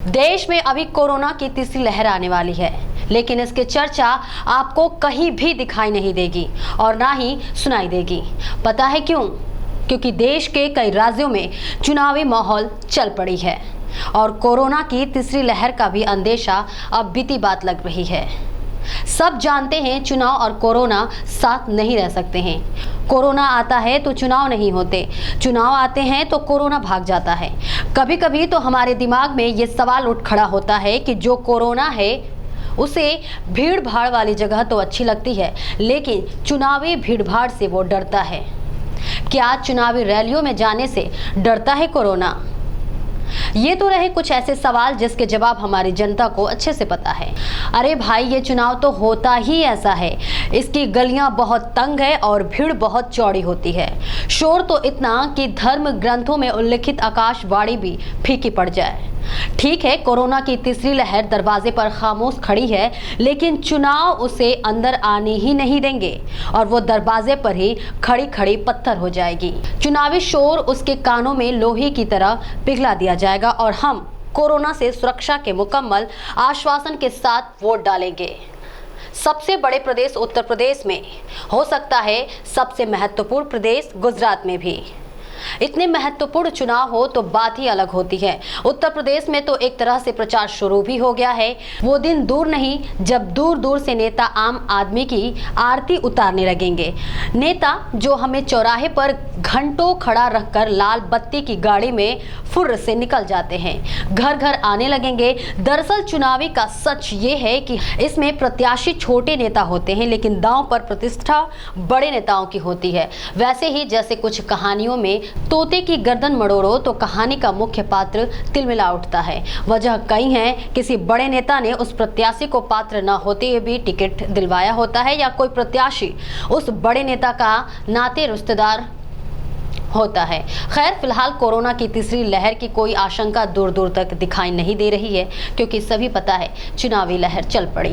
देश में अभी कोरोना की तीसरी लहर आने वाली है, लेकिन इसकी चर्चा आपको कहीं भी दिखाई नहीं देगी और ना ही सुनाई देगी। पता है क्यों? क्योंकि देश के कई राज्यों में चुनावी माहौल चल पड़ी है और कोरोना की तीसरी लहर का भी अंदेशा अब बीती बात लग रही है। सब जानते हैं चुनाव और कोरोना साथ नहीं रह सकते हैं। कोरोना आता है तो चुनाव नहीं होते, चुनाव आते हैं तो कोरोना भाग जाता है। कभी कभी तो हमारे दिमाग में ये सवाल उठ खड़ा होता है कि जो कोरोना है उसे भीड़ भाड़ वाली जगह तो अच्छी लगती है, लेकिन चुनावी भीड़ भाड़ से वो डरता है। क्या चुनावी रैलियों में जाने से डरता है कोरोना? ये तो रहे कुछ ऐसे सवाल जिसके जवाब हमारी जनता को अच्छे से पता है। अरे भाई, ये चुनाव तो होता ही ऐसा है। इसकी गलियां बहुत तंग है और भीड़ बहुत चौड़ी होती है। शोर तो इतना कि धर्म ग्रंथों में उल्लिखित आकाशवाणी भी फीकी पड़ जाए। ठीक है, कोरोना की तीसरी लहर दरवाजे पर खामोश खड़ी है, लेकिन चुनाव उसे अंदर आने ही नहीं देंगे और वो दरवाजे पर ही खड़ी खड़ी पत्थर हो जाएगी। चुनावी शोर उसके कानों में लोहे की तरह पिघला दिया जाएगा और हम कोरोना से सुरक्षा के मुकम्मल आश्वासन के साथ वोट डालेंगे। सबसे बड़े प्रदेश उत्तर प्रदेश में, हो सकता है सबसे महत्वपूर्ण प्रदेश गुजरात में भी। इतने महत्वपूर्ण चुनाव हो तो बात ही अलग होती है। उत्तर प्रदेश में तो एक तरह से प्रचार शुरू भी हो गया है। वो दिन दूर नहीं जब दूर दूर से नेता आम आदमी की आरती उतारने लगेंगे। नेता जो हमें चौराहे पर घंटों खड़ा रखकर लाल बत्ती की गाड़ी में फुर्र से निकल जाते हैं, घर घर आने लगेंगे। दरअसल चुनावी का सच ये है कि इसमें प्रत्याशी छोटे नेता होते हैं, लेकिन दांव पर प्रतिष्ठा बड़े नेताओं की होती है। वैसे ही जैसे कुछ कहानियों में तोते की गर्दन मड़ोड़ो तो कहानी का मुख्य पात्र तिलमिला उठता है। वजह कई है। किसी बड़े नेता ने उस प्रत्याशी को पात्र न होते हुए भी टिकट दिलवाया होता है, या कोई प्रत्याशी उस बड़े नेता का नाते रिश्तेदार होता है। खैर, फिलहाल कोरोना की तीसरी लहर की कोई आशंका दूर दूर तक दिखाई नहीं दे रही है, क्योंकि सभी पता है चुनावी लहर चल पड़ी